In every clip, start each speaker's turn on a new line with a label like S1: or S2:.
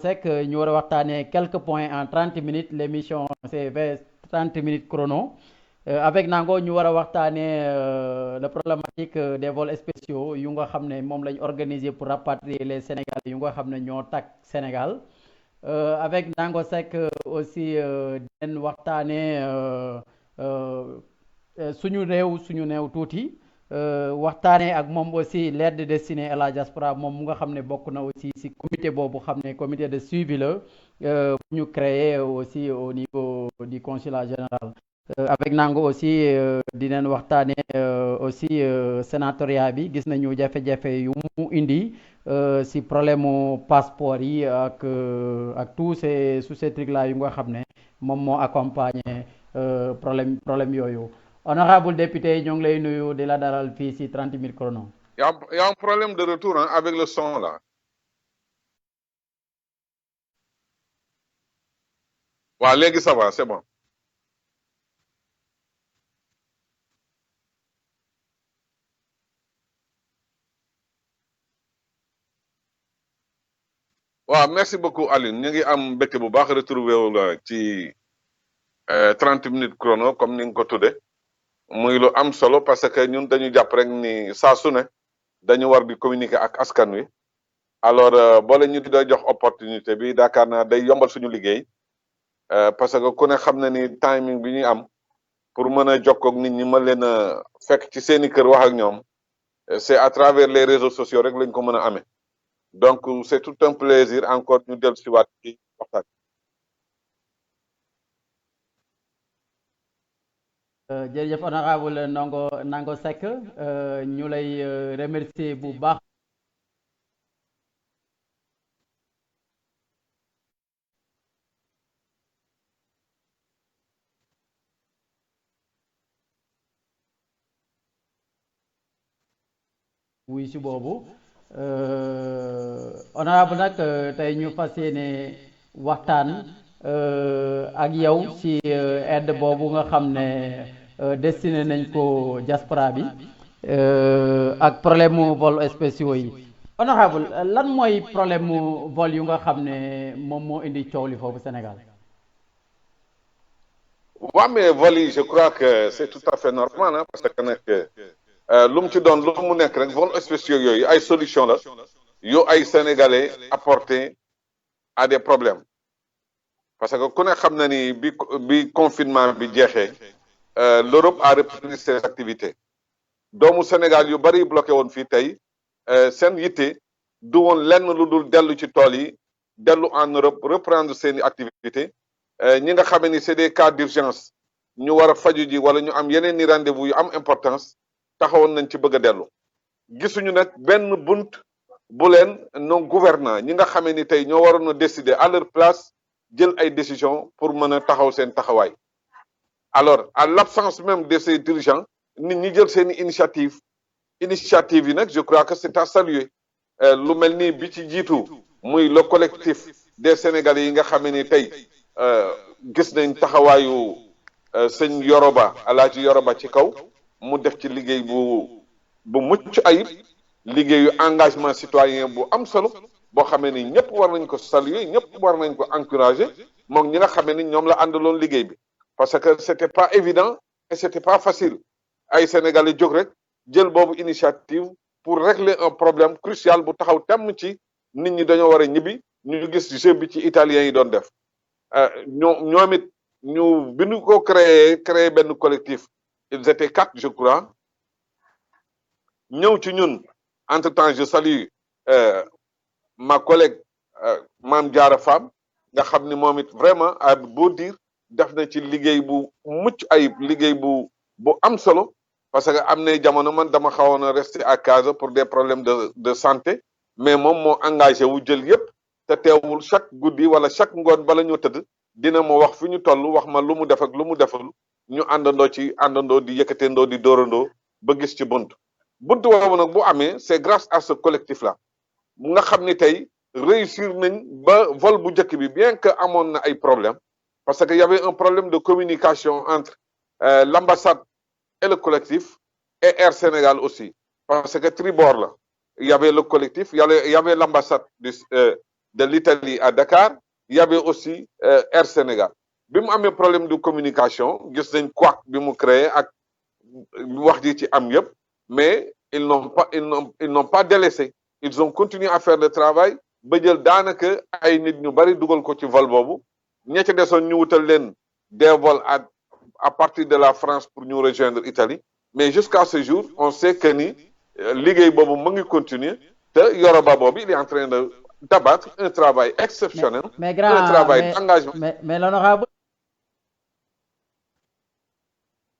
S1: Seck ñu war a waxtaanee quelques points en 30 minutes l'émission c'est 30 minutes chrono. Avec Nango ñu war a waxtaanee la problématique des vols spéciaux yu nga xam ne moom lañ organiser pour rapatrier les Sénégalais yu nga xam ne ñoo takk Sénégal. Avec Nango Seck aussi dinañ waxtaanee suñu réew tuuti. Waxtaanee ak moom aussi l'aide destinée à la diaspora moom mu nga xam ne bokk na aussi ci comité boobu xam ne comité de suivi la bu ñu créé aussi au niveau du consulat général. Avec Nango aussi dinañ waxtaanee aussi sénatoriat bi gis nañu jafe-jafe yu mu indi ci problème mu passeport yi ak tous ces trucs là yu nga xam ne moom moo accompagner problème yooyu. Honorable député ñoo ngi lay nuyu di la dalal fii ci 30 minutes chrono.
S2: Il y a un problème de retour hein, avec le son là. Ouais, léegi ça va, c'est bon. Ouais, merci beaucoup Aline. Ñu ngi am mbégte bu baax retrouvé wu la ci 30 minutes chrono comme ni nga ko tudde muy lu am solo parce que ñun dañu jàpp rek ni saa su ne dañu war di communiquer ak askan wi alors boo leen ñu di jox opportunité bi daakaar naa day yombal suñu liggéey parce que ku ne xam na ni timing bi ñuy am pour mën a jokkoo ak nit ñi mën leen a fekk ci seeni kër wax ak ñoom c'est à travers les réseaux sociaux rek lañ ko mën a amee donc c'est tout un plaisir encore ñu dellu si waat ci waxtaan.
S1: Jërëjëf honorable Nango Seck ñu lay remercier bu baax. wuy si boobu honorable nag tey ñu fas yéene waxtaan ak yow ci aide boobu nga xam ne destiné nañ ko diaspora bi ak problème mu vol spéciaux yi honorable lan mooy problème mu vol yu nga xam ne moom moo indi coow li foofu Sénégal.
S2: Ouais, mais vol yi je crois que c'est tout à fait normal hein, parce que nag lu mu ci doon lu mu nekk rek vol spéciaux yooyu ay solution la yu ay sénégalais apporté à des problèmes parce que ku ne xam na ni bi confinement bi jeexee l'Europe a repris ses activités doomu Sénégal yu bari bloqué woon fii tey seen yitte du woon lenn lu dul dellu ci tool yi dellu en Europe reprendre seeni activités ñi nga xam ni c'est des cas d'urgence ñu war a faju ji wala ñu am yeneen ni rendez-vous yu am importance taxawoon nañ ci bëgg a dellu gisuñu nag benn bunt bu leen non gouvernant ñi nga xamee ni tey ñoo waroon a décider à leur place jël ay décisions pour mën a taxaw seen taxawaay alors à l'absence même de ces dirigeants nit ñi jël seen initiative yi nag je crois que c'est à saluer lu mel ni bi ci jiitu muy le collectif des Sénégalais yi nga xamee ni tey gis nañ taxawaayu sëñ Yoroba Alaaji Yoroba ci kaw mu def ci liggéey bu mucc ayib liggéeyu engagement citoyen bu am solo boo xamee ni ñëpp war nañ ko saluer ñëpp war nañ ko encourager moom ñi nga xamee ni ñoom la àndaloon liggéey bi parce que c'était pas évident et c'était pas facile ay Sénégalais jóg rek jël boobu initiative pour régler un problème crucial bu taxaw temm ci nit ñi dañoo war a ñibbi ñu gis jeu bi ci italiens yi doon def ñoom it ñu bi ñu ko créé benn collectif ils étaient 4 je crois ñëw ci ñun entre temps je salue ma collègue Mame Diarra Fam nga xam ni moom it vraiment à beau dire def na ci liggéey bu mucc ayib liggéey bu am solo parce que am na jamono man dama xawoon a rester à casa pour des problèmes de santé mais moom moo engagé wu jël yépp te teewul chaque guddi wala chaque ngoon bala ñu tëdd dina ma wax fi ñu toll wax ma lu mu def ak lu mu deful ñu àndandoo di yëkkateendoo di dóorandoo ba gis ci bunt boobu nag bu amee c'est grâce à ce collectif là mu nga xam ni tey réussir nañ ba vol bu njëkk bi bien que amoon na ay problème parce que y avait un problème de communication entre l'ambassade et le collectif et Air Sénégal aussi parce que tribord la il y avait le collectif il y avait l'ambassade de l'Italie à Dakar. Il y avait aussi Air Sénégal. Bi mu amee problème de communication gis nañ couac bi mu créé ak wax ji ci am yëpp, mais ils n'ont pas délaissé. Ils ont continué à faire le travail ba jël daanaka ay nit ñu bari dugal ko ci vol boobu. Ña ca desoon ñu wutal leen des vols à partir de la France pour ñu rejoindre Italie, mais jusqu'à ce jour on sait que ni liggéey boobu mu ngi continuer te Yoroba boobu il est en train de d'abattre un travail exceptionnel,
S1: mais
S2: un travail d'engagement.
S1: mais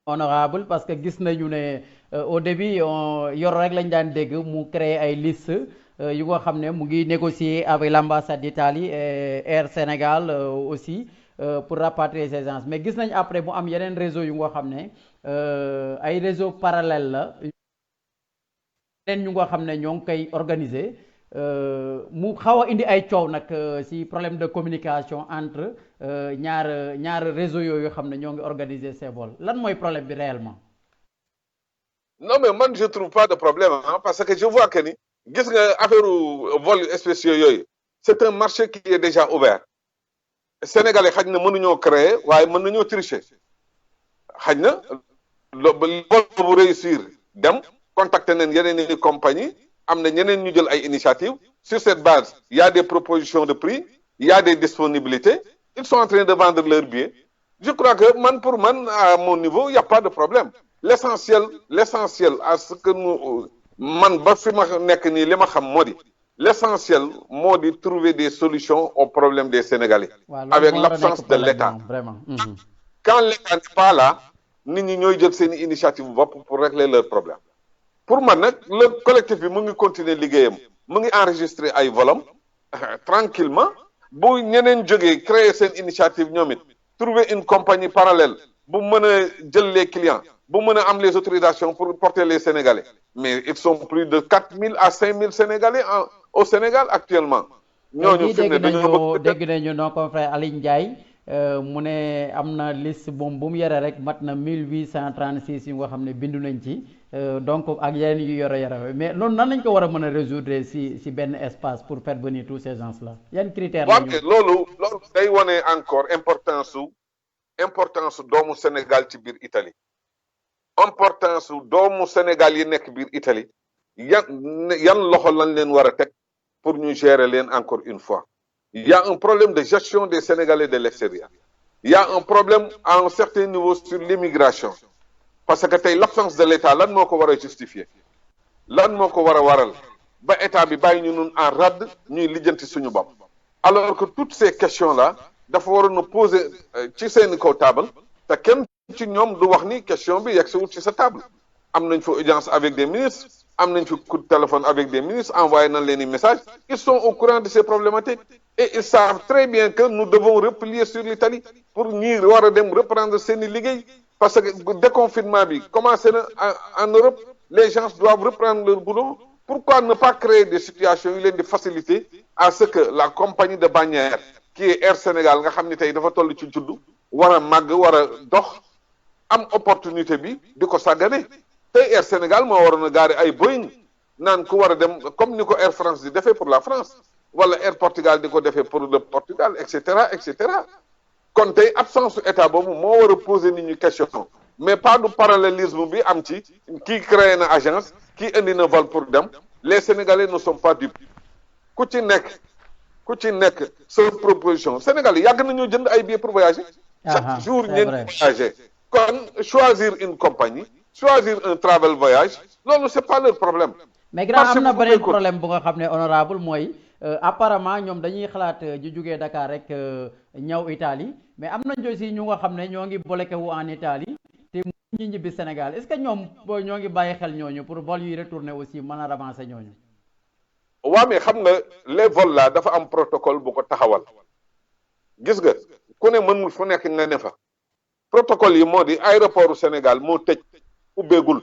S1: honorable parce que gis nañu ne au début yor rek lañ daan dégg mu créer ay liste yu nga xam ne mu ngi négocier avec l'ambassade d'Italie et Air Sénégal aussi pour rapatrier ces gens, mais gis nañ après mu am yeneen réseau yu nga xam ne ay réseau parallèle la yeneen ñu nga xam ne ñoo ngi koy organiser mu xaw a indi ay coow nag si problème de communication entre ñaar réseau yooyu xam ne ñoo ngi organiser ces vols. Lan mooy problème bi réellement?
S2: Non mais man je trouve pas de problème parce que je vois que ni gis nga affaire vol spéciaux yooyu c'est un marché qui est déjà ouvert. Sénégalais xaj na mënuñoo créer waaye mën nañoo tricher xaj na vol bu réussir dem contacter nañ yeneen i compagnie am na ñeneen ñu jël ay initiatives. Sur cette base il y a des propositions de prix, il y a des disponibilités, ils sont en train de vendre leurs billets. Je crois que pour man à mon niveau il y a pas de problème. L'essentiel à ce que nous man ba fi ma nekk nii li ma xam moo di l'essentiel moo di trouver des solutions aux problèmes des Sénégalais avec l'absence de l'État. Quand l'État n'est pas là nit ñi ñooy jël seen initiative bopp pour régler leurs problèmes. Pour man nag le collectif bi mu ngi continuer liggéeyam mu ngi enregistrer ay volam tranquillement bu ñeneen jógee créer seen initiative ñoom it trouver une compagnie parallèle bu mën a jël les clients bu mën a am les autorisations pour porter les Sénégalais, mais ils sont plus de 4000 à 5000 Sénégalais au Sénégal actuellement.
S1: ñooñu fi mu ne dañoo dégg nañu nos confrères Aliou Ndiaye mu ne am na liste bu mu yore rek mat na 1836 yu nga xam ne bindu nañ ci donc ak yeneen yu yore mais loolu nan lañ ko war a mën a résoudre si benn espace pour faire venir tous ces gens là yan critères la ñu.
S2: loolu day wone encore importance su doomu Sénégal ci biir Italie. Importance su doomu Sénégal yi nekk biir Italie yan loxo lañ leen war a teg pour ñu gérer leen encore une fois. Il y a un problème de gestion des Sénégalais de l'extérieur. Il y a un problème à un certain niveau sur l'immigration parce que tey l'absence de l'État lan moo ko war a justifier lan moo ko war a waral ba état bi bàyyi ñu nun en rade ñuy lijjanti suñu bopp alors que toutes ces questions là dafa waroon a poser ci seeni kaw table te kenn ci ñoom du wax ni question bi yegsiwul ci sa table. Am nañ fa audience avec des ministres am nañ fi coup de téléphone avec des ministres envoyé nañ leen i messages, ils sont au courant de ces problématiques et ils savent très bien que nous devons replier sur l'Italie pour ñi war a dem reprendre seeni liggéey parce que déconfinement bi commencé na en Europe, les gens doivent reprendre leur boulot. Pourquoi ne pas créer des situations yu leen di faciliter à ce que la compagnie de bannière qui est Air Sénégal nga xam ni tey dafa toll ci juddu war a màgg war a dox am opportunité bi di ko sàggane tey Air Sénégal moo waroon a gaare ay Boeing naan ku war a dem comme ni ko Air France di defee pour la France wala Air Portugal di ko defee pour le Portugal et cetera et cetera. Kon tey absence su état boobu moo war a poser nit ñi question mais pas du parallélisme bi am ci kii créé na agence kii indi na vol pour dem. Les Sénégalais ne sont pas dupes ku ci nekk sa proposition Sénégalais yàgg nañoo jënd ay billets pour voyager. Chaque jour ñeen voyager. Kon choisir une compagnie, choisir un travel voyage, loolu c'est pas leur problème.
S1: Mais grand am na beneen problème bu nga xam ne honorable mooy apparemment ñoom dañuy xalaat ju jugee Dakar rek ñëw Italie mais am nañ aussi ñu nga xam ne ñoo ngi bloqué wu en Italie te ñu ñibbi Sénégal est-ce que ñoom ñoo ngi bàyyi xel ñooñu pour vol yi retourner aussi mën a avancer ñooñu.
S2: waaw mais xam nga les vols là dafa am protocole bu ko taxawal gis nga ku ne mënul fu nekk nga ne fa. Protocole yi moo di aéroport Sénégal moo tëj ubbeegul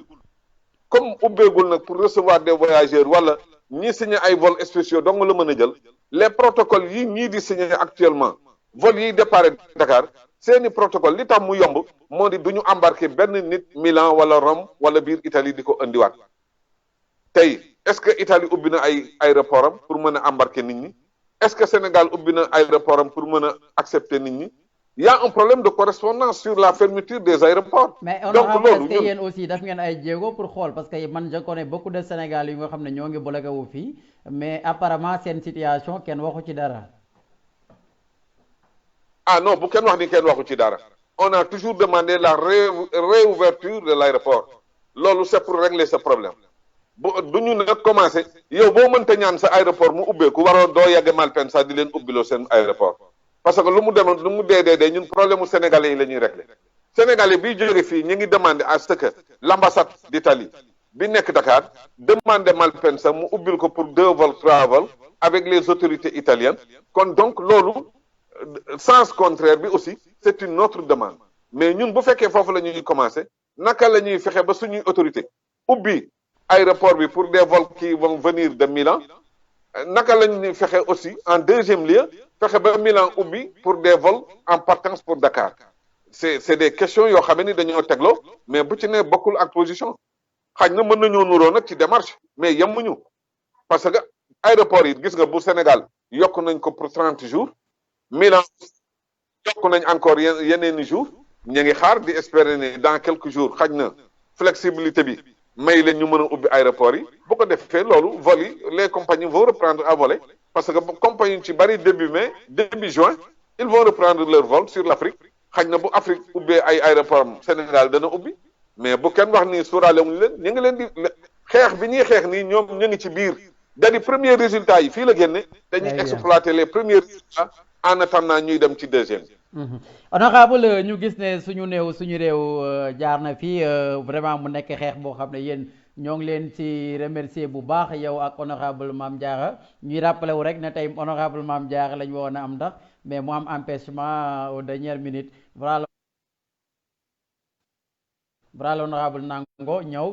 S2: comme ubbeegul nag pour recevoir des voyageurs wala ñi signé ay vols spéciaux dong la mën a jël les protocoles yi ñii di signé actuellement vol yiy départ Dakar seeni protocole li tax mu yomb moo di du ñu embarqué benn nit Milan wala Rome wala biir Italie di ko indiwaat tey est-ce que Italie ubbi na ay aéroport am pour mën a embarquer nit ñi est-ce que Sénégal ubbi na aéroport am pour mën a accepter nit ñi il y a un problème de correspondance sur la fermeture des aéroports.
S1: mais
S2: donc
S1: honorable est-ce
S2: loolu
S1: que
S2: ñun
S1: yéen aussi daf ngeen ay jéego pour xool parce que man je connais beaucoup de Sénégal yi nga xam ne ñoo ngi bloqué wu fii mais apparemment seen situation kenn waxu ci dara.
S2: ah non bu kenn wax ni kenn waxu ci dara on a toujours demandé la réouverture de l'aéroport loolu c'est pour régler ce problème bu du ñu nag commencé yow boo mënta ñaan sa aéroport mu ubbeeku waroo doo yegg Malpensa sax di leen ubbiloo seen aéroport parce que lu mu demoon lu mu dee ñun problème mu sénégalais yi la ñuy régler sénégalais biy jóge fii ñu ngi demandé à ce que l'ambassade d'Italie bi nekk Dakar demandé Malpensa mu ubbil ko pour 2 vols 3 vols avec les autorités italiennes kon donc loolu sens contraire bi aussi c'est une autre demande mais ñun bu fekkee foofu la ñuy commencer naka la ñuy fexe ba suñuy autorité ubbi aéroport bi pour des vols qui vont venir de Milan naka la ñuy fexe aussi en deuxième lieu fexe ba Milan ubbi pour des vols en partance pour Dakar c'est des questions yoo xam ni dañoo tegloo mais bu ci ne bokkul ak position xaj na mën nañoo nuroo nag ci démarche mais yemuñu parce que aéroport yi gis nga bu Sénégal yokk nañ ko pour 30 jours Milan yokk nañ encore yeneeni jours ñu ngi xaar di espérer ne dans quelques jours xaj na flexibilité bi may leen ñu mën a ubbi aéroport yi bu ko defee loolu vol yi les compagnies vont reprendre à voler parce que compagnie ci bari début mai début juin ils vont reprendre leur vol sur l'Afrique xaj na bu Afrique ubbee ay aéroport am Sénégal dana ubbi mais bu kenn wax ni suuraale wuñu leen ñu ngi leen di xeex bi ñuy xeex nii ñoom ñu ngi ci biir da-di premier résultat yi fii la génne dañuy exploiter les premiers résultats en attendant ñuy dem ci deuxième.
S1: honorable ñu gis ne suñu réew jaar na fii vraiment mu nekk xeex boo xam ne yéen ñoo ngi leen ci remercier bu baax yow ak honorable Mame Diarra ñuy rappelé wu rek ne tey honorable Mame Diarra lañ woon a am ndax mais mu am empêchement aux dernières minutes voilà l'honorable nango ñëw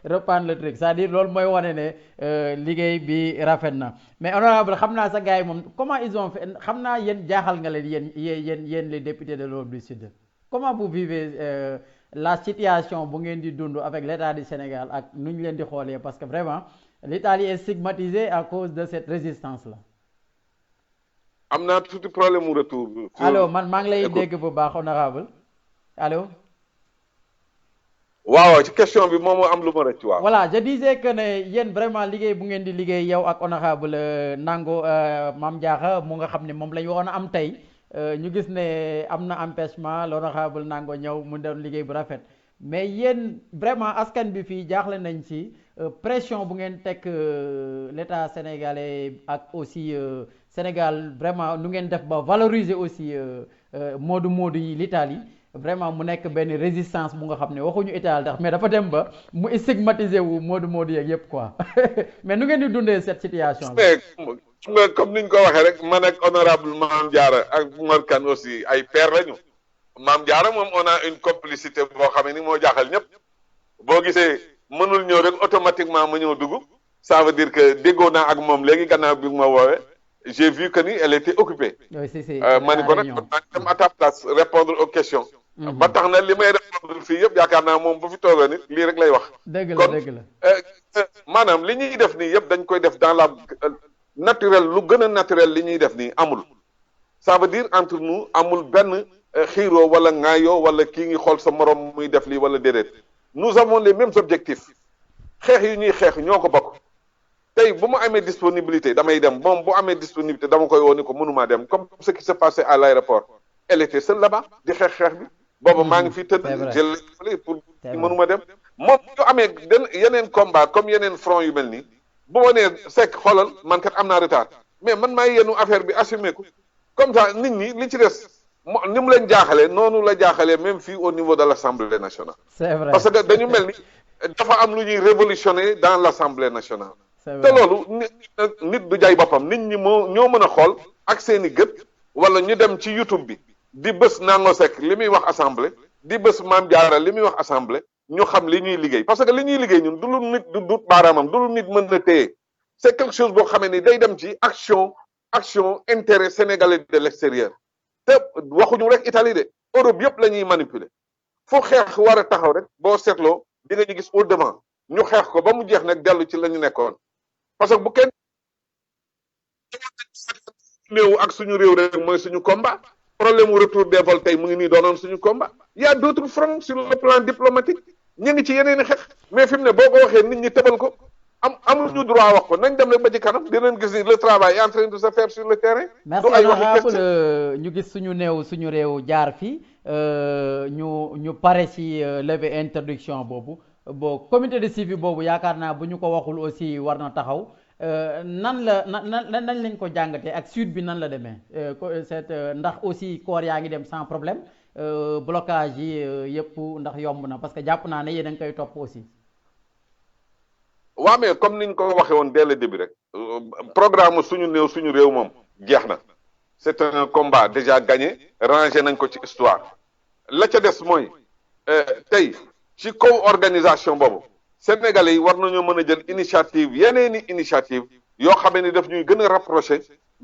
S1: reprendre le truc c'est-à-dire loolu mooy wane ne liggéey bi rafet na mais honorable xam naa sa gars yi moom comment ils ont fait xam naa yéen jaaxal nga leen yéen les députés de l'Europe du Sud comment vous vivez la situation bu ngeen di dund avec l'État du Sénégal ak nu ñu leen di xoolee parce que vraiment l'Italie est stigmatisée à cause de cette résistance là.
S2: am naa tuuti problème mu retour.
S1: allo man maa ngi lay dégg bu baax honorable allo.
S2: waaw ci question bi moom moo am lu ma rëcc waaw.
S1: voilà je disais que ne yéen vraiment liggéey bu ngeen di liggéey yow ak honorable Nango Mame Diarra mu nga xam ne moom la ñu waroon a am tey ñu gis ne am na empêchement l'honorable Nango ñëw mu doon liggéey bu rafet mais yéen vraiment askan bi fii jaaxle nañ ci pression bu ngeen teg l'État sénégalais ak aussi Sénégal vraiment nu ngeen def ba valoriser aussi moodu yi l'Italie vraiment mu nekk benn résistance bu nga xam ne waxuñu Italie tax mais dafa dem ba mu stigmatisé wu moodu yeeg yëpp quoi mais nu ngeen di dundee cette situation
S2: mais comme niñ ko waxee rek man ak honorable Mame Diarra ak Mor Kane aussi ay père lañu Mame Diarra moom on a une complicité boo xam ne ni moo jaaxal ñëpp boo gisee mënul ñëw rek automatiquement ma ñëw dugg ça veut dire que déggoo naa ak moom léegi gannaaw bi ma woowee j'ai vu que ni elle était occupée ma ni ko nag dem à ta place répondre aux questions ba tax na li may répondre fii yëpp yaakaar naa moom bu fi toogee nit lii rek lay wax
S1: dëgg la
S2: maanaam li ñuy def nii yëpp dañ koy def dans la naturel lu gën a naturel li ñuy def nii amul ça veut dire entre nous amul benn xiiroo wala ŋaayoo wala kii ngi xool sa morom muy def lii wala déedéet nous avons les mêmes objectifs xeex yi ñuy xeex ñoo ko bokk tey bu mu amee disponibilité damay dem moom bu amee disponibilité dama koy woo ni ko mënumaa dem comme ce qui se passait à l'aéroport elle était seule là-bas di xeex bi booba maa ngi fii tëdd jël pour mënuma dem moom ñu amee yeneen combat comme yeneen front yu mel nii bu ma nee sekk xoolal man kat am naa retard mais man maay yenu affaire bi assumé ko comme ça nit ñi li ci des ni mu leen jaaxalee noonu la jaaxalee même fii au niveau de l'Assemblée nationale
S1: c'est vrai
S2: parce que dañu mel ni dafa am lu ñuy révolutionner dans l'Assemblée nationale te loolu nit du jaay boppam nit ñi ñoo mën a xool ak seeni gët wala ñu dem ci YouTube bi di bés Nango Seck li muy wax assemblée di bés Mame Diarra li muy wax assemblée ñu xam li ñuy liggéey parce que li ñuy liggéey ñun du lu nit du dut baaraamam du lu nit mën na téye c'est quelque chose boo xamee ni day dem ci action intérêt sénégalais de l'extérieur te waxuñu rek Italie de Europe yëpp la ñuy manipuler fu xeex war a taxaw rek boo seetloo di nga ñu gis au devant ñu xeex ko ba mu jeex nag dellu ci la ñu nekkoon parce que bu kenn néew ak suñu réew rek mooy suñu combat problème mu retour des vols tey mu ngi nii doonoon suñu combat y a d'autres fronts sur le plan diplomatique ñu ngi ci yeneen i xeex mais fi mu ne boo ko waxee nit ñi tëbal ko amuñu droit wax ko nañ dem rek ba ci kanam dinañ gis ni le travail est en train de se faire sur le terrain.
S1: merci honorable ñu gis suñu néew suñu réew jaar fi ñu pare ci lever interdiction boobu comité de suivi boobu yaakaar naa bu ñu ko waxul aussi war na taxaw nan nañ lañ ko jàngatee ak suite bi nan la demee ndax aussi koor yaa ngi dem sans problème blocage yi yëpp ndax yomb na parce que jàpp naa ne yéen a ngi koy topp aussi.
S2: waaw mais comme niñ ko waxee woon dès le début rek programme suñu néew suñu réew moom jeex na c'est un combat déjà gagné rangé nañ ko ci histoire la ca des mooy tey ci kaw organisation boobu sénégalais yi war nañoo mën a jël initiative yeneeni initiative yoo xam ni daf ñuy gën a rapproché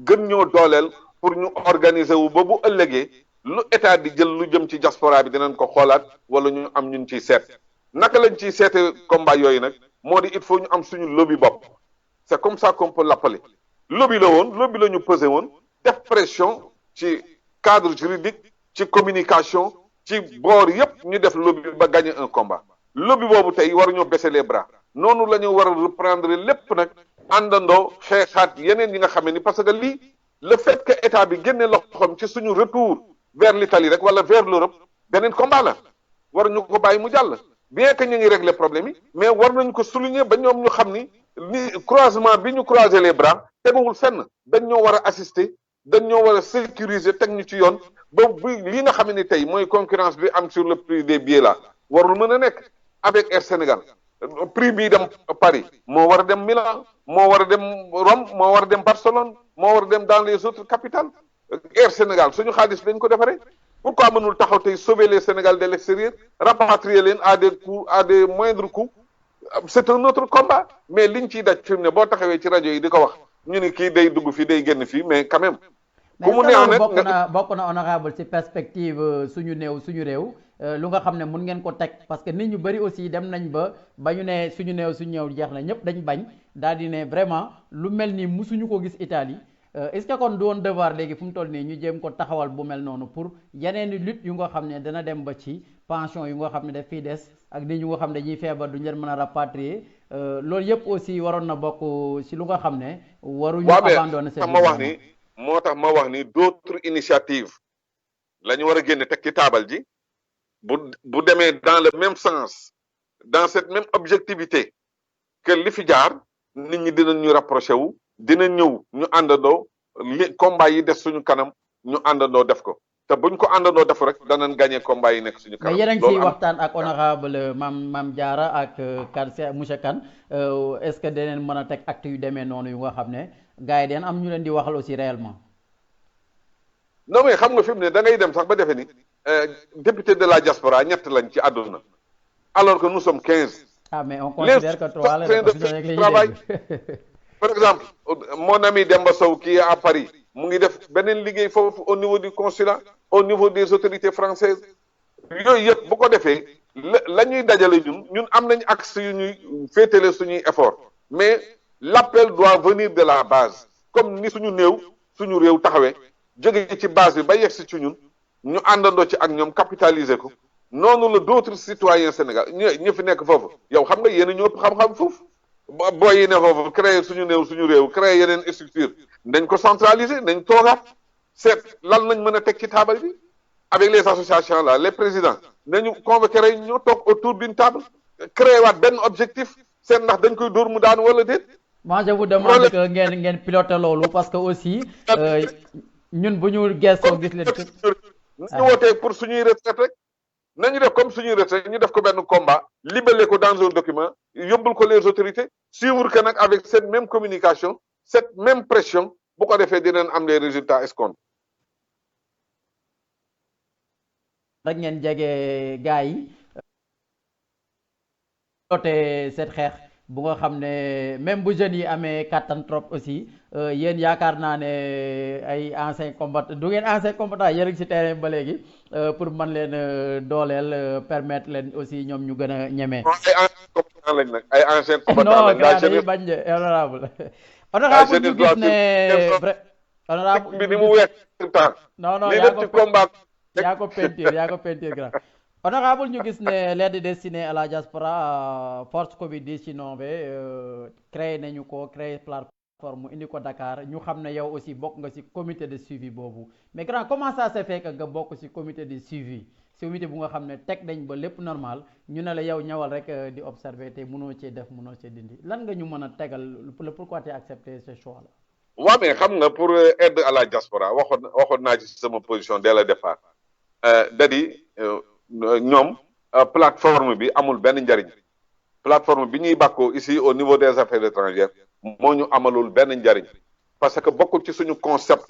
S2: gën ñoo dooleel pour ñu organiser wu ba bu ëllëgee lu état di jël lu jëm ci diaspora bi dinañ ko xoolaat wala ñu am ñun ciy seet naka lañ ciy seete combat yooyu nag moo di il faut ñu am suñu lobby bopp c'est comme ça qu'on peut l'appeler lobby la woon lobby la ñu pesé woon def pression ci cadre juridique ci communication ci boor yépp ñu def lobby ba gagner un combat lobby boobu tey waruñoo baisser les bras noonu la ñu war a reprendre lépp nag àndandoo xeexaat yeneen yi nga xam ni parce que lii le fait que état bi génne loxoom ci suñu retour vers l'Italie rek wala vers l'Europe beneen combat la waruñu ko bàyyi mu jàll bien que ñu ngi régler problème yi mais war nañ ko souligner ba ñoom ñu xam ni croisement bi ñu croiser les bras teguwul fenn dañ ñoo war a assister dañ ñoo war a sécuriser teg ñu ci yoon ba li nga xam ni tey mooy concurrence bi am sur le prix des billets là warul mën a nekk avec Air Sénégal prix bii dem Paris moo war a dem Milan moo war a dem Rome moo war a dem Barcelone moo war a dem dans les autres capitales Air Sénégal suñu xaalis dañ ko defaree pourquoi mënul taxaw tey sauver les Sénégal de l'extérieur rapatrier leen à des coûts à des moindres coûts c'est un autre combat mais liñ ciy daj fi mu ne boo taxawee ci rajo yi di ko wax ñu ni kii day dugg fii day génn fii mais quand même.
S1: ku mu neex nag bokk na honorable ci perspective suñu néew suñu réew lu nga xam ne mun ngeen ko teg parce que nit ñu bëri aussi dem nañ ba ñu ne suñu néew jeex na ñëpp dañ bañ daal di ne vraiment lu mel ni musuñu ko gis Italie. est-ce que kon doon devoir léegi fu mu toll nii ñu jéem ko taxawal bu mel noonu pour yeneeni lutte yu nga xam ne dana dem ba ci pension yu nga xam ne daf fiy des ak nit ñu nga xam ne dañuy feebar duñu leen mën a rapatrier loolu yëpp aussi waroon na bokk ci lu nga xam ne waruñu abandonner seen
S2: ma wax ni moo tax ma wax ni d'autres initiatives la ñu war a génne teg ci taabal ji bu demee dans le même sens dans cette même objectivité que li fi jaar nit ñi dinañ ñu rapproché wu dina ñëw ñu àndandoo li combat yi des suñu kanam ñu àndandoo def ko te buñ ko àndandoo def rek danañ gagné combat yi nekk suñu kanam.
S1: mais yéen a ngi ciy waxtaan ak honorable Mame Diarra ak Kane monsieur Kane est-ce que daneen mën a teg acte yu demee noonu yu nga xam ne gars yi den am ñu leen di waxal aussi réellement.
S2: non mais xam nga fi mu ne da ngay dem sax ba defe ni député de la diaspora ñett lañ ci àdduna alors que nous sommes 15.
S1: ah mais on considère que trois la
S2: travail. Par exemple, mon ami Demba Sow qui est à Paris mu ngi def beneen liggéey foofu au niveau du consulat au niveau des autorités françaises yooyu yëpp bu ko defee la ñuy dajale ñun am nañ axe yu ñuy féetale suñuy effort mais l'appel doit venir de la base comme ni suñu néew suñu réew taxawee jóge ci base bi ba yegsi ci ñun ñu àndandoo ci ak ñoom capitaliser ko noonu la d'autres citoyens Sénégal ñu fi nekk foofu yow xam nga yéen a ñoo ëpp xam-xam foofu booy yi ne foofu créer suñu néew suñu réew créer yeneen structure dañ ko centraliser dañ toogaat seet lan lañ mën a teg ci taabal bi avec les associations là les présidents nañu convoquer rek ñoo toog autour d'une table créer waat benn objectif seet ndax dañ koy dóor mu daan wala déet.
S1: moi je vous demande que ngeen piloter loolu parce que aussi ñun bu ñu gëstoo gis leen.
S2: ñu wootee pour suñuy retraite rek. nañu def comme suñuy retraite ñu def ko benn combat libellé ko dans un document yóbbul ko les autorités suivre que nag avec cette même communication cette même pression bu ko defee dinañ am les résultats escomptés.
S1: rek ngeen jege gars yi loote cette xeex bu nga xam ne même bu jeunes yi amee kattan trop aussi yéen yaakaar naa ne ay anciens combattants du ngeen anciens combattants yéen a ngi ci terrain ba léegi pour mën leen dooleel permettre leen aussi ñoom ñu gën a ñeme.
S2: ay anciens combattants lañ nag ay anciens combattants lañ.
S1: non gars dañuy bañ de honorable honorable ñu gis ne honorable
S2: bi
S1: ñu
S2: ni mu
S1: gis
S2: weex temps
S1: non non
S2: lii lépp ci combat
S1: yaa ko peinture grand honorable ñu gis ne l'aide destinée à la diaspora force Covid 19 créé nañu ko créé plateforme indi ko Dakar ñu xam ne yow aussi bokk nga ci comité de suivi boobu mais grand comment ça se fait que nga bokk ci comité de suivi ci comité bu nga xam ne teg nañ ba lépp normal ñu ne la yow ñëwal rek di observer te mënoo cee def mënoo cee dindi lan nga ñu mën a tegal le pourquoi tu as accepté ce choix là.
S2: waaw mais xam nga pour aide à la diaspora waxoon naa ci sama position dès le départ da di ñoom plateforme bi amul benn njariñ plateforme bi ñuy bàkkoo ici au niveau des affaires étrangères moo ñu amalul benn njariñ parce que bokkul ci suñu concept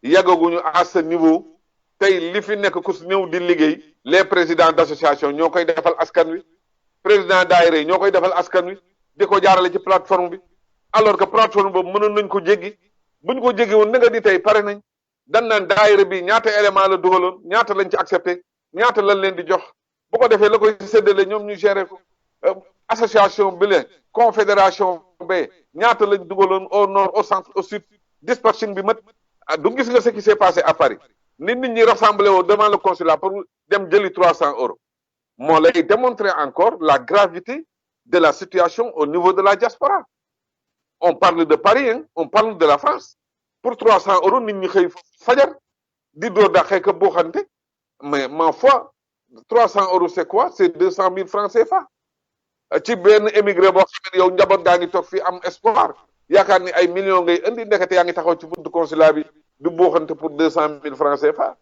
S2: yàggaguñu à ce niveau tey li fi nekk ku ñëw di liggéey les présidents d'association ñoo koy defal askan wi président daayira yi ñoo koy defal askan wi di ko jaarale ci plateforme bi alors que plateforme boobu mënoon nañ ko jéggi buñ ko jéggi woon na nga di tey pare nañ dan naan daayira bi ñaata élément la dugaloon ñaata lañ ci accepté ñaata lañ leen di jox bu ko defee la koy séddale ñoom ñu gérer ko association bi leen confédération ba ñaata lañ dugaloon au nord au centre au sud dispatching bi mat du gis nga ce qui s'est passé à Paris nit ñi rassemblé woo devant le consulat pour dem jëli 300 euros moo lay démontrer encore la gravité de la situation au niveau de la diaspora on parle de Paris hein on parle de la France pour 300 euros nit ñi xëy fajar di door daqee ka buuxante mais ma foi 300 euros c'est quoi c'est 200 000 francs CFA ci benn émigré boo xam ne yow njaboot gaa ngi toog fii am espoir yaakaar ni ay millions ngay indi ndekete yaa ngi taxaw ci buntu consulat bi di buuxante pour 200 000 francs CFA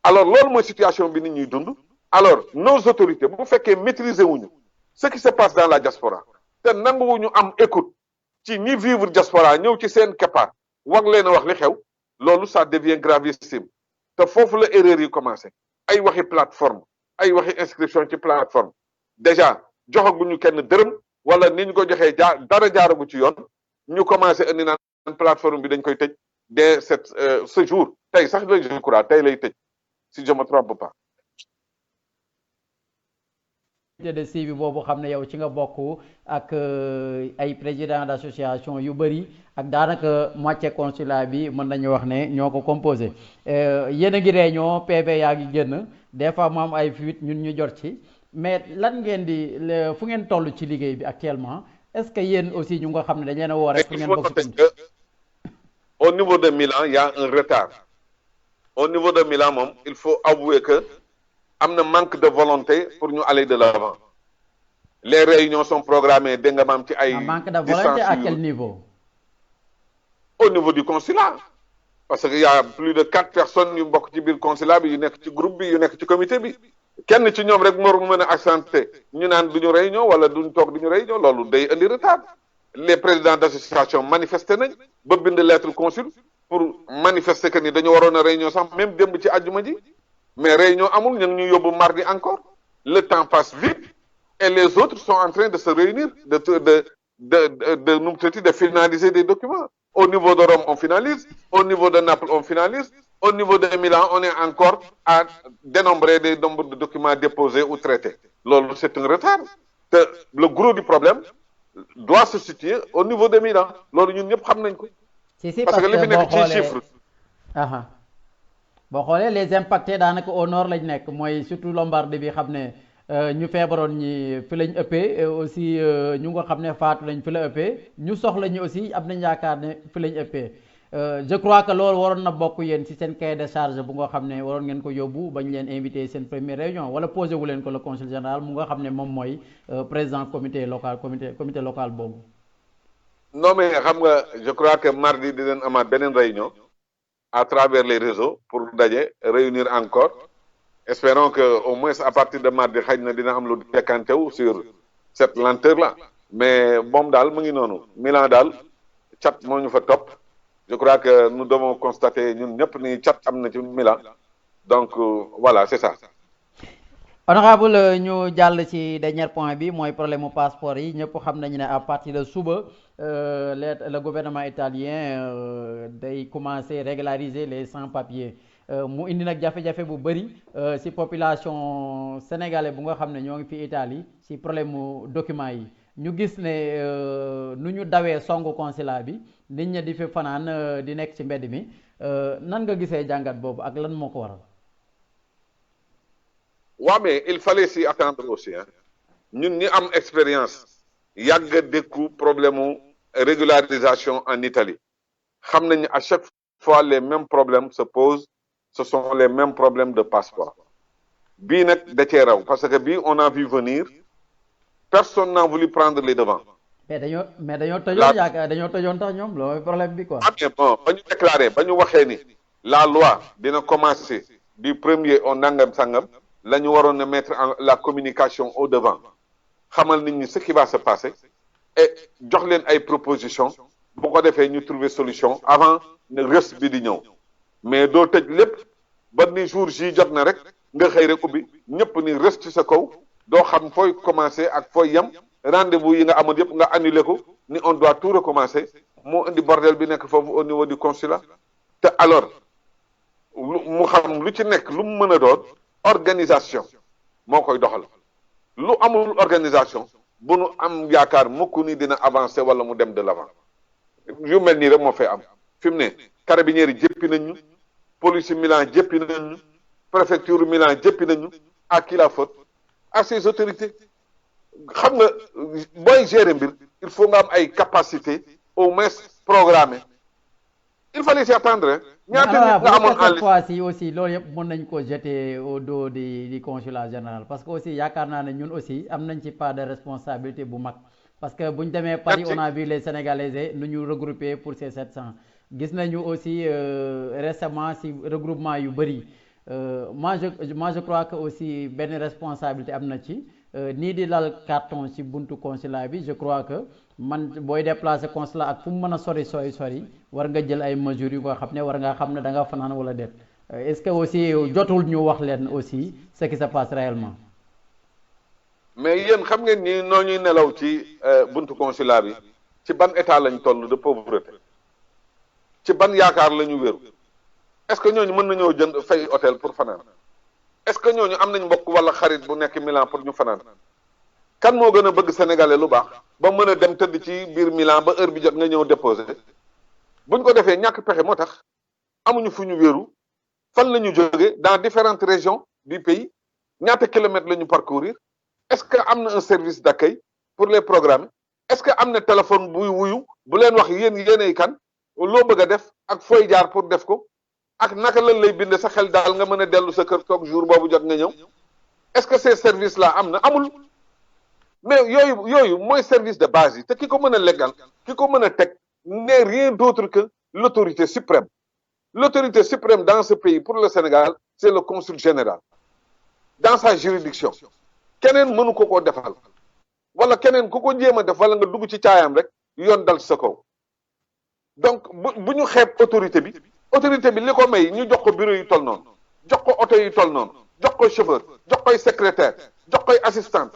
S2: alors loolu mooy situation bi nit ñuy dund alors nos autorités bu fekkee maîtriser wuñu ce qui se passe dans la diaspora te nanguwuñu am écoute ci ñi vivre diaspora ñëw ci seen keppaar war leen a wax li xew loolu ça devient gravissime te foofu la erreur yi commencé ay waxi plateforme ay waxi inscription ci plateforme déjà joxaguñu kenn dërëm wala ni ñu ko joxee dara jaaragu ci yoon ñu commencé indi naan plateforme bi dañ koy tëj dès ce jour tey sax la je crois tey lay tëj si je me trompe pas.
S1: comité de suivi boobu xam ne yow ci nga bokk ak ay président d'association yu bëri ak daanaka moitié consulat bi mën nañu wax ne ñoo ko composé yéen a ngi réunion PV yaa ngi génn des fois mu am ay fuite ñun ñu jot ci mais lan ngeen di fu ngeen toll ci liggéey bi actuellement est-ce que yéen aussi ñu nga xam ne dañ leen a woo rek fu ngeen bokk
S2: au niveau de Milan il y a un retard au niveau de Milan moom il faut avouer que am na manque de volonté pour ñu aller de l'avant les réunions sont programmées dégg nga maam ci ay
S1: manque de volonté à quel niveau
S2: au niveau du consulat parce que y a plus de 4 personnes yu bokk ci biir consulat bi yu nekk ci groupe bi yu nekk ci comité bi kenn ci ñoom rek moo mën a accenté ñu naan duñu réunion wala duñu toog duñu réunion loolu day indi retard les présidents d'association manifesté nañ ba bind lettre consul pour manifester que ni dañu waroon a réunion sax même démb ci àjjuma ji mais réunion amul ñu ngi ñu yóbbu mardi encore le temps passe vite et les autres sont en train de se réunir de finaliser des documents au niveau de Rome on finalise au niveau de Naples on finalise au niveau de Milan on est encore à dénombrer des nombres de documents déposés ou traités loolu c'est un retard te le gros du problème doit se situer au niveau de Milan loolu ñun ñëpp xam nañ ko parce que li fi nekk ci chiffre
S1: boo xoolee les impactés daanaka au nord lañ nekk mooy surtout Lombardie bi xam ne ñu feebaroon ñi fi lañ ëppee aussi ñu nga xam ne faatu lañ fi la ëppee ñu soxla ñi aussi am nañ yaakaar ne fi lañ ëppee je crois que loolu waroon na bokk yéen ci seen cahier de charge bu nga xam ne waroon ngeen ko yóbbu bañ leen invité seen première réunion wala posé wu leen ko le consul général mu nga xam ne moom mooy président comité local boobu.
S2: non mais xam nga je crois que mardi dinañ amaat beneen réunion à travers les réseaux pour daje réunir encore espérons que au moins à partir de mardi xëy na dina am lu décanté wu sur cette lenteur là mais moom daal mu ngi noonu Milan daal cat moo ñu fa topp je crois que nous devons constater ñun ñëpp ni cat am na ci Milan donc voilà c'est ça.
S1: honorable ñu jàll ci dernier point bi mooy problème mu passeport yi ñëpp xam nañu ne à partir de suba le gouvernement italien day commencer régulariser les sans-papiers mu indi nag jafe-jafe bu bëri ci population sénégalais bu nga xam ne ñoo ngi fi Italie ci problème mu documents yi ñu gis ne nu ñu dawee songu consulat bi nit ñi di fi fanaan di nekk ci mbedd mi nan nga gisee jàngat boobu ak lan moo ko waral.
S2: waaw mais il fallait s'y attendre aussi hein ñun ñi am expérience yàgg dékku problème mu régularisation en Italie xam nañu à chaque fois les mêmes problèmes se posent ce sont les mêmes problèmes de passeport bii nag da cee raw parce que bii on a vu venir personne n'a voulu prendre les devants.
S1: mais dañoo tëjoon yaakaar dañoo tëjoon tax ñoom loolu problème bi quoi.
S2: ah bien bon ba ñu déclaré ba ñu waxee ni la loi dina commencer du premier au nangam sangam la ñu waroon a mettre en la communication au devant xamal nit ñi ce qui va se passer et jox leen ay propositions bu ko defee ñu trouver solution avant ne rës bi di ñëw mais doo tëj lépp ba ni jour ji jot na rek nga xëy rek ubbi ñëpp ni rës ci sa kaw doo xam fooy commencer ak fooy yem rendez-vous yi nga amoon yëpp nga annulé ko ni on doit tout recommencer moo indi bordel bi nekk foofu au niveau du consulat te alors mu xam lu ci nekk lu mu mën a doon organisation moo koy doxal lu amul organisation bu nu am yaakaar mukk ni dina avancer wala mu dem de l'avant yu mel nii rek moo fay am fi mu ne carabinieri yi jéppi nañu police Milan jéppi nañu préfecture Milan jéppi nañu à qui la faute à ces autorités xam nga booy gérer mbir il faut nga am ay capacité au moins programmées il fallait s'y attendre ñaata nit nga amoon en
S1: cette fois-ci aussi loolu yëpp mën nañ ko jeter au dos du consulat général parce que aussi yaakaar naa ne ñun aussi am nañ ci part de responsabilité bu mag parce que bu ñu demee Paris on a vu les Sénégalais nu ñu regrouper pour ces 700 gis nañu aussi récemment si regroupement yu bëri moi je crois que aussi benn responsabilité am na ci nii di lal carton ci buntu consulat bi je crois que man booy déplacer consulat ak fu mu mën a sori war nga jël ay mesures yu nga xam ne war ngaa xam ne da nga fanaan wala déet est-ce que aussi jotul ñu wax leen aussi ce qui se passe réellement.
S2: mais yéen xam ngeen ni noo ñuy nelaw ci buntu consulat bi ci ban état lañ toll de pauvreté ci ban yaakaar la ñu wéru est-ce que ñooñu mën nañoo jënd fay hôtel pour fanaan est-ce que ñooñu am nañ mbokk wala xarit bu nekk Milan pour ñu fanaan kan moo gën a bëgg sénégalais lu baax ba mën a dem tëdd ci biir Milan ba heure bi jot nga ñëw déposer buñ ko defee ñàkk pexe moo tax amuñu fu ñu wéeru fan la ñu jógee dans différentes régions du pays ñaata kilomètres la ñu parcourir est-ce que am na un service d'accueil pour les programmes est-ce que am na téléphone buy wuyu bu leen wax yéenay kan loo bëgg a def ak fooy jaar pour def ko ak naka lan lay binde sa xel daal nga mën a dellu sa kër toog jour boobu jot nga ñëw est-ce que ces services là am na amul mais yooyu mooy service de base yi te ki ko mën a légal ki ko mën a teg n'est rien d'autre que l'autorité suprême dans ce pays pour le Sénégal c'est le consul général dans sa juridiction keneen mënu ko koo defal wala keneen ku ko jéem a def wala nga dugg ci caayam rek yoon dal sa kaw donc bu ñu xeeb autorité bi li ko may ñu jox ko bureau yu toll noonu jox ko oto yu toll noonu jox ko chauffeur jox koy secrétaire jox koy assistante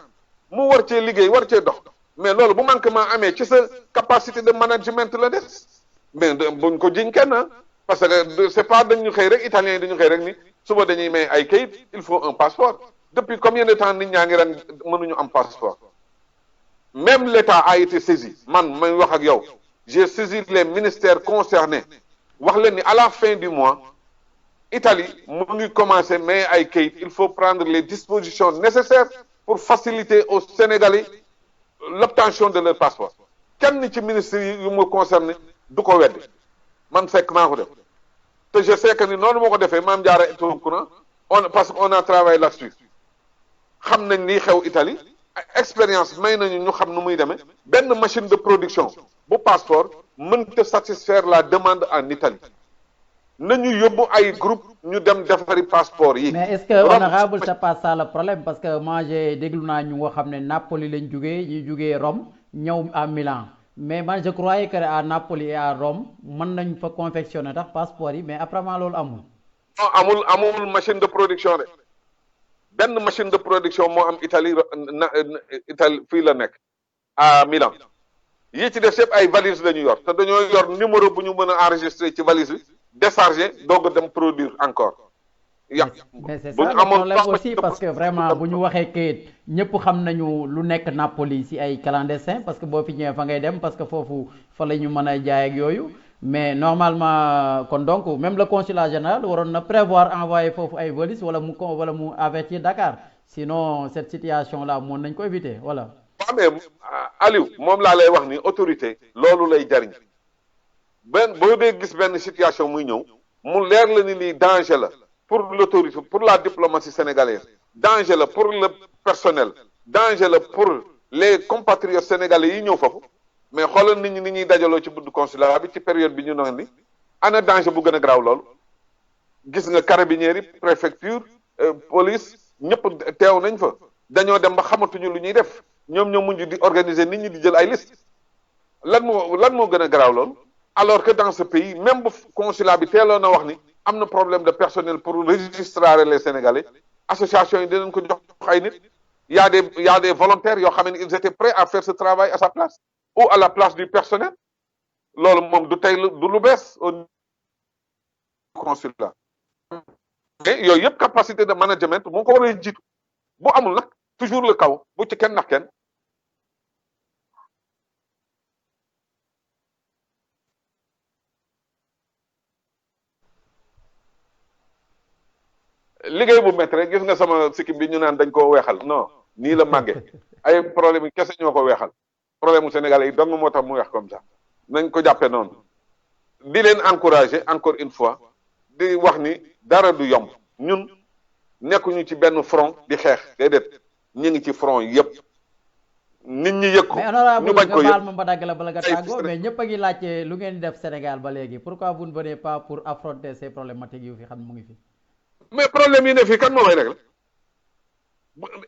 S2: mu war cee liggéey war cee dox mais loolu bu manquement amee ci sa capacité de management la des mais buñ ko jiñ kenn parce que c'est pas dañu xëy rek italiens yi dañu xëy rek ni suba dañuy may ay kayit il faut un passeport depuis combien de temps nit ñaa ngi ren mënuñu am passeport même l'État a été saisi man may wax ak yow j'ai saisi les ministères concernés wax leen ni à la fin du mois Italie mu ngi commencer mais ay kayit il faut prendre les dispositions nécessaires pour faciliter aux Sénégalais l'obtention de leur passeport kenn ci ministre yi yu mu concerné du ko weddi man fekk maa ko def te je sais que ni noonu moo ko defee Mame Diarra Tourcouna parce que on a travaillé là-dessus xam nañ lii xew Italie expérience may nañu ñu xam nu muy demee benn machine de production bu passeport mënta satisfaire la demande en Italie nañu yóbbu ay groupe ñu dem defari passeport yi.
S1: mais est-ce que honorable c'est pas ça le problème parce que moi j'ai déglu naa ñu nga xam ne Napoli lañ jugee ñu jugee Rome ñëw à Milan mais man je croyais que à Napoli et à Rome mën nañ fa confectionner tax passeport yi mais apparemment loolu amul.
S2: non amul machine de production de benn machine de production moo am Italie fii la nekk à Milan yi ci def yëpp ay valise la ñu yor te dañoo yor numéro bu ñu mën a enregistrer ci valise bi décharger doog a dem produire encore yàq
S1: mais c'est
S2: bu
S1: ça
S2: ñu
S1: le
S2: amoon
S1: problème aussi parce que vraiment bu ñu waxee kayit ñëpp xam nañu lu nekk Napoli si ay clandestins parce que boo fi ñëwee fa ngay dem parce que foofu fa la ñu mën a jaay ak yooyu mais normalement kon donc même le consulat général waroon na prévoir envoyer foofu ay police wala mu avertir Dakar sinon cette situation là mën nañ ko éviter voilà.
S2: waaw mais Aliou moom laa lay wax ni autorité loolu lay jariñ boo dee gis benn situation muy ñëw mu leer la ni lii danger la pour l'autorité pour la diplomatie sénégalaise danger la pour le personnel danger la pour les compatriotes sénégalais yi ñëw foofu mais xoolal nit ñi ni ñuy dajaloo ci bunt consulat bi ci période bi ñu noon ni ana danger bu gën a garaaw loolu gis nga carabinieri préfecture police ñëpp teew nañ fa dañoo dem ba xamatuñu lu ñuy def ñoom ñoo mujj di organiser nit ñi di jël ay liste lan moo gën a garaaw loolu alors que dans ce pays même bu consulat bi teeloon na wax ni am na problème de personnel pour registrer les Sénégalais association yi dinañ ko jox ay nit y a des volontaires yoo xam ne ils étaient prêts à faire ce travail à sa place ou à la place du personnel loolu moom du tey du lu bees au consulat mais yooyu yëpp capacité de management moo ko war a jiitu bu amul nag toujours le kaw bu ci kenn nax kenn liggéey bu métti rek gis nga sama sikkim bi ñu naan dañ koo weexal non nii la màgge ay problème yi kese ñoo ko weexal problème mu sénégalais yi dong moo tax mu weex comme ça nañ ko jàppee noonu di leen encourager encore une fois di wax ni dara du yomb ñun nekkuñu ci benn front di xeex déedéet ñu ngi ci front yëpp nit ñi yëg ko
S1: mais honorable
S2: ñu bañ ko
S1: nga baal
S2: yëg
S1: ma ba dagg la bala nga tàggoo mais ñëpp a ngi laajte lu ngeen di def Sénégal ba léegi pourquoi vous ne venez pas pour affronter ces problématiques yu fi xam mu ngi fi.
S2: mais problème yi ne fii kan moo koy régler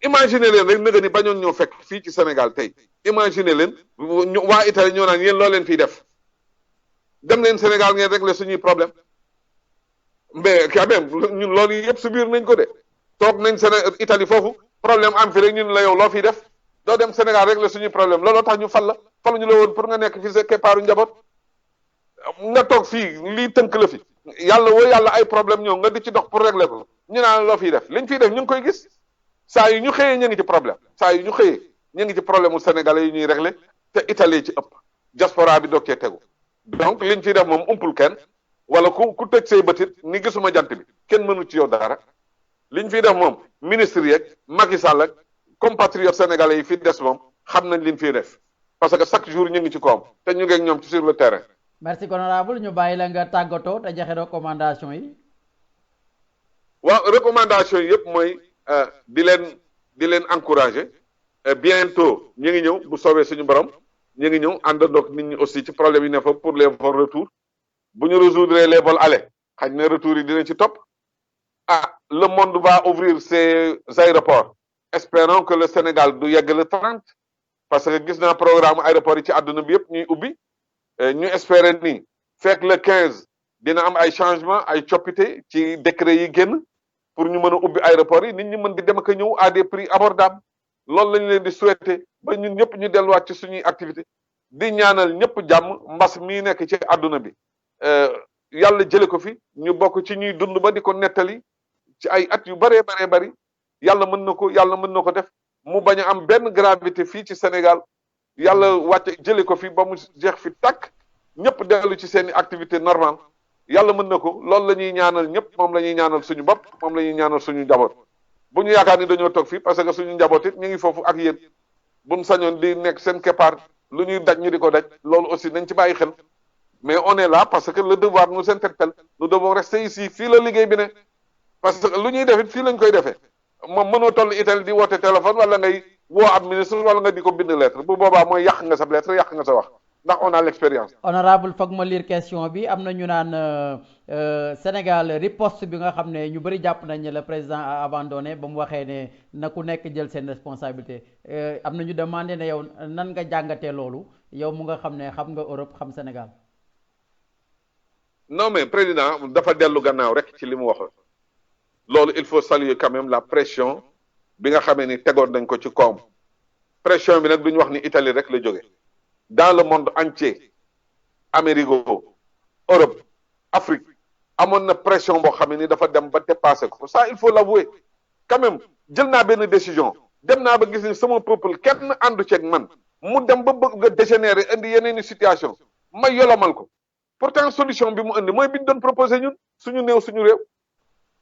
S2: imaginer leen rek nëga ni bañoon ñoo fekk fii ci Sénégal tey imaginer leen ñu waa Italie ñoo naan yéen loo leen fiy def dem leen Sénégal ngeen régler suñuy problème mais quand même ñun loolu yëpp subir nañ ko de toog nañ Italie foofu problème am fi rek ñun la yow loo fiy def doo dem Sénégal régler suñuy problème looloo tax ñu fal ñu la woon pour nga nekk fi sa keppaaru njaboot nga toog fii lii tënk la fi yàlla woo yàlla ay problème ñëw nga di ci dox pour régler ko ñu naan loo fiy def liñ fiy def ñu ngi koy gis saa yu ñu xëyee ñu ngi ci problème saa yu ñu xëyee ñu ngi ci problème mu sénégalais yi ñuy régler te Italie ci ëpp diaspora bi doog cee tegu donc liñ fiy def moom umpul kenn wala ku tëj say bëtit ni gisuma jant bi kenn mënu ci yow dara liñ fiy def moom ministre yeeg Macky Sall ak compatriotes sénégalais yi fi des moom xam nañ liñ fiy def parce que chaque jour ñu ngi ci koom te ñu ngi ak ñoom ci sur le terrain.
S1: merci honorable ñu bàyyi la nga tàggatoo te joxe recommandation yi.
S2: waaw recommandation yi yëpp mooy di leen encourager bientôt ñu ngi ñëw bu soobee suñu borom ñu ngi ñëw àndandoog nit ñi aussi ci problème yi ne fa pour les vols retour bu ñu résoudre les vols aller xañ na retour yi dinañ ci topp le monde va ouvrir ses aéroports espérons que le Sénégal du yegg le 30 parce que gis naa programme aéroport yi ci àdduna bi yëpp ñuy ubbi ñu espérer ni fekk le 15 dina am ay changement ay coppite ci décret yi génn pour ñu mën a ubbi aéroport yi nit ñi mën di dem ak ñëw à des prix abordables loolu lañu leen di souhaiter ba ñun ñëpp ñu delluwaat ci suñuy activité di ñaanal ñëpp jàmm mbas mii nekk ci àdduna bi yàlla jële ko fi ñu bokk ci ñuy dund ba di ko nettali ci ay at yu bëree bëri yàlla mën na ko def mu bañ a am benn gravité fii ci Sénégal yàlla wàcce jële ko fi ba mu jeex fi tàkk ñëpp dellu ci seeni activité normale yàlla mën na ko loolu la ñuy ñaanal ñëpp moom la ñuy ñaanal suñu bopp moom la ñuy ñaanal suñu njaboot bu ñu yaakaar ni dañoo toog fii parce que suñu njaboot it ñu ngi foofu ak yéen buñ sañoon di nekk seen keppaar lu ñuy daj ñu di ko daj loolu aussi nañ ci bàyyi xel mais on est là parce que le devoir nous interpelle nous devons rester ici fii la liggéey bi ne parce que lu ñuy def it fii lañ koy defee moom mënoo toll Italie di woote téléphone wala ngay woo ab ministre wala nga di ko bind lettre bu boobaa mooy yàq nga sa lettre yàq nga sa wax ndax on a l'expérience.
S1: honorable foog ma lire question bi am na ñu naan Sénégal riposte bi nga xam ne ñu bëri jàpp nañ ne le président a abandonné ba mu waxee ne na ku nekk jël seen responsabilité am na ñu demandé ne yow nan nga jàngatee loolu yow mu nga xam ne xam nga Europe xam Sénégal.
S2: non mais président dafa dellu gannaaw rek ci li mu waxoon loolu il faut saluer quand même la pression bi nga xamee ni tegoon nañ ko ci koom pression bi nag duñu wax ni Italie rek la jóge dans le monde entier Amérique, Europe, Afrique amoon na pression boo xam ne ni dafa dem ba dépassé ko ça il faut l'avouer quand même jël naa benn décision dem naa ba gis ni sama peuple kenn àndu ceeg man mu dem ba bëgg a dégénérer indi yeneeni situation ma yolomal ko pourtant solution bi mu indi mooy bi ñu doon proposé ñun suñu néew suñu réew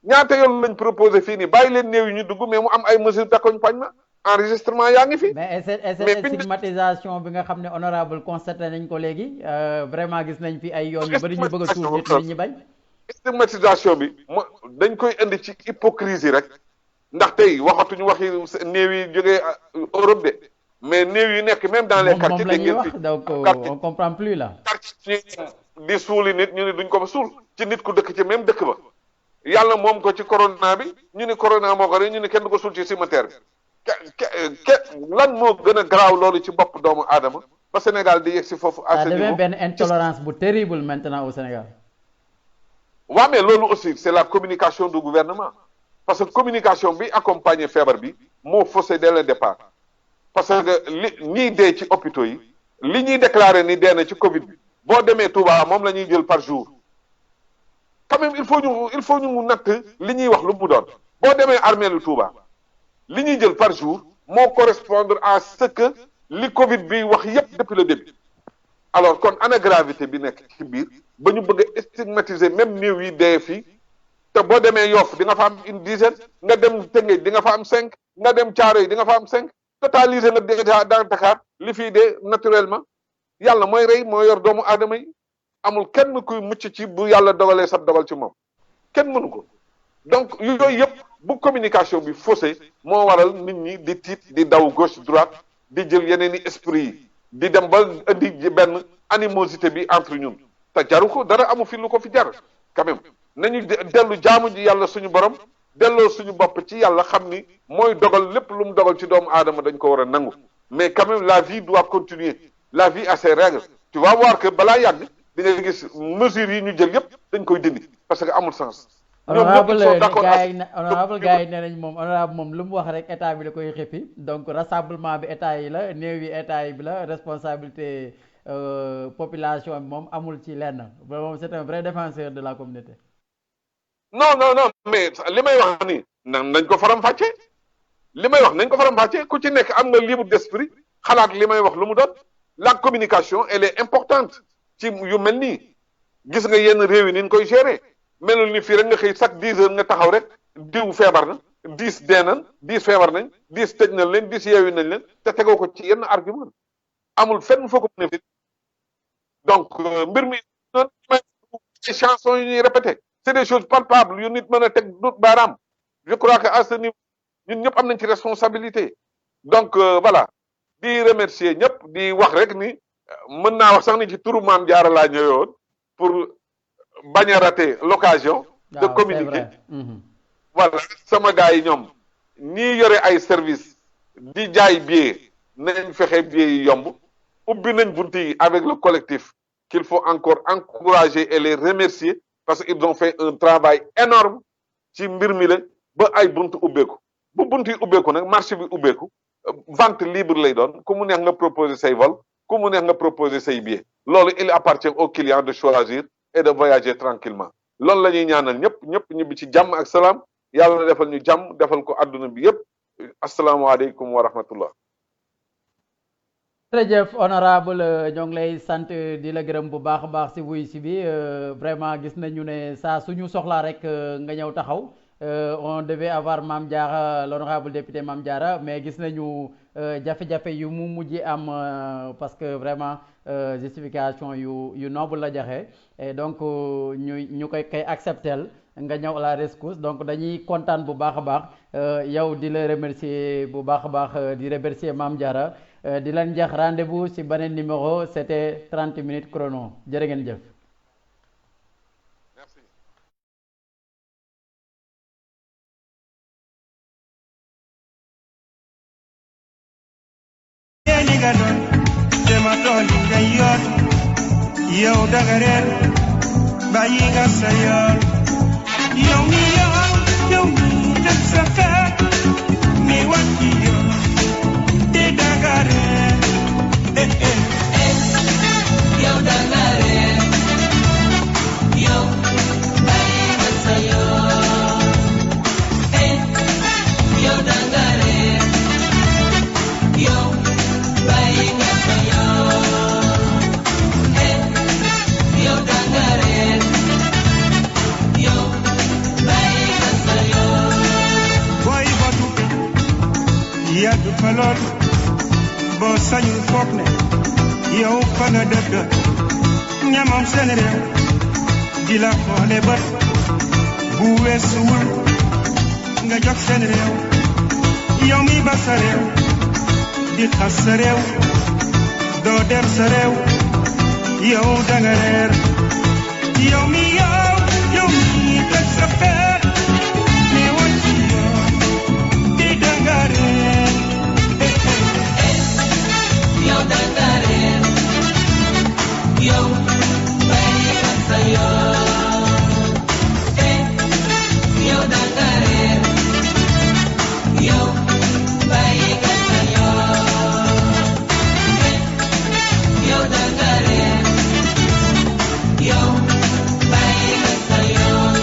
S2: ñaata yoon lañ proposé fii nii bàyyi leen néew yi ñu dugg mais mu am ay mesures d'accompagnement enregistrement yaa ngi fi.
S1: mais stigmatisation bi nga xam ne honorable constaté nañ ko léegi vraiment gis nañ fi ay yoon yu bari ñu bëgg a suul nit ñi bañ.
S2: stigmatisation bi dañ koy indi ci hypocrisie rek ndax tey waxatuñu waxi néew yi jógee Europe de mais néew yi nekk même dans les quartiers.
S1: moom la ñuy wax donc on comprend plus là.
S2: quartier di suuli nit ñu ne duñ ko fa suul ci nit ku dëkk ci même dëkk ba yàlla moom ko ci corona bi ñu ni corona moo ko rek ñu ni kenn du ko suul ci cimetière bi lan moo gën a garaaw loolu ci bopp doomu aadama ba Sénégal di yegg si foofu. à ce niveau
S1: ça devient benn intolérance bu terrible maintenant au Sénégal.
S2: waaw mais loolu aussi c'est la communication du gouvernement parce que communication bi accompagner feebar bi moo faussé dès le départ parce que li ñiy dee ci hôpitaux yi li ñuy déclaré ni dee na ci Covid bi boo demee Touba moom la ñuy jël par jour quand même il faut ñu natt li ñuy wax lu mu doon boo demee armée lu Touba li ñuy jël par jour moo correspondre à ce que li Covid bi wax yépp depuis le début alors kon ana gravité bi nekk ci biir ba ñu bëgg a stigmatiser même néew yi dee fii te boo demee Yoff di nga fa am une dizaine nga dem Tëngéej di nga fa am 5 nga dem Thiaroye di nga fa am 5 totaliser nga déjà dans Dakar li fii dee naturellement yàlla mooy rey moo yor doomu aadama yi amul kenn kuy mucc ci bu yàlla dogalee sab dogal ci moom kenn mënu ko donc yooyu yëpp bu communication bi faussé moo waral nit ñi di tiit di daw gauche droite di jël yeneen i esprit yi di dem ba indi benn animosité bi entre ñun te jaru ko dara amu fi lu ko fi jar quand même nañu dellu jaamu ji yàlla suñu borom delloo suñu bopp ci yàlla xam ni mooy dogal lépp lu mu dogal ci doomu aadama dañ ko war a nangu mais quand même la vie doit continuer la vie a ses règles tu vas voir que balaa yàgg di nga gis mesures yi ñu jël yëpp dañ koy dindi parce que amul sens.
S1: honorable gars yi nee nañ moom honorable moom lu mu wax rek état bi la koy xëppi donc rassemblement bi état yi la néew yi état yi bi la responsabilité population bi moom amul ci lenn moom c'est un vrai défenseur de la communauté.
S2: non mais li may wax nii nañ ko faram-fàccee li may wax nañ ko faram-fàccee ku ci nekk am nga libre d'esprit xalaat li may wax lu mu doon la communication elle est importante ci yu mel nii gis nga yenn réew yi ni ñu koy gérer melul ni fii rek nga xëy chaque 10 heures nga taxaw rek diw feebar na 10 dee nañ 10 feebar nañ 10 tëj nañ leen 10 yeewi nañ leen te tegoo ko ci yenn argument amul fenn foo ko mën a donc mbir mi noonu ay chansons yu ñuy répété c'est des choses palpables yu nit mën a teg dut baaraam je crois que à ce niveau ñun ñëpp am nañ ci responsabilité donc voilà di remercier ñëpp di wax rek ni mën naa wax sax ni ci turu Maam Jaara laa ñëwoon pour bañ a rater l'occasion de communiquer voilà sama gars yi ñoom ñii yore ay service di jaay billet nañ fexe billet yi yomb ubbi nañ bunti yi avec le collectif qu'il faut encore encourager et les remercier parce que ils ont fait un travail énorme ci mbir mi la ba ay buntu ubbeeku bu buntu yi ubbeeku nag marché bi ubbeeku vente libre lay doon ku mu neex nga proposer say vol ku mu neex nga proposer say billets loolu il appartient au client de choisir et de voyager tranquillement loolu la ñuy ñaanal ñëpp ñibbi ci jàmm ak salaam yàlla defal ñu jàmm defal ko adduna bi yëpp asalaamaaleykum wa rahmatullah.
S1: jërëjëf honorable ñoo ngi lay sant di la gërëm bu baax a baax si wuy si bi vraiment gis nañu ne saa suñu soxlaa rek nga ñëw taxaw on devait avoir Mame Diarra l'honorable député Mame Diarra mais gis nañu jafe-jafe yu mu mujj am parce que vraiment justification yu noble la joxe et donc ñu koy acceptel nga ñëw à la rescousse donc dañuy kontaan bu baax a baax yow di la remercier bu baax a baax di remercier Mame Diarra di leen jox rendez-vous ci beneen numéro c'était 30 minutes chrono jërë ngeen jëf.
S3: yow danga reer bàyyi nga sa yoon yow mi def sa xeet mi wàcc yoon te danga reer yow danga reer yow fa lool boo sañul foog ne yow fa nga dëkk ñamam seen réew di la xoole bët bu weesuwul nga jox seen réew yow mi ba sa réew di xas sa réew doo dem sa réew yow danga reer yow mi tëj sa feer ni woon ci yoon di danga reer yow danga reer yow bàyyi nga sa yoon yow danga reer yow bàyyi nga sa yoon yow danga reer yow bàyyi nga sa yoon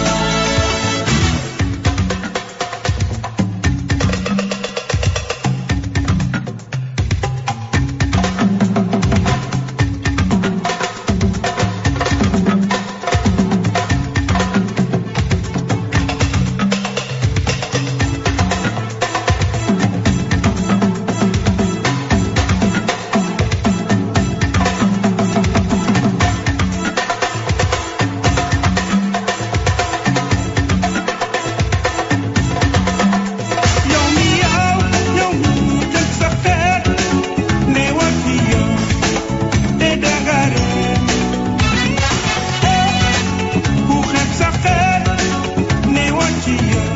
S3: She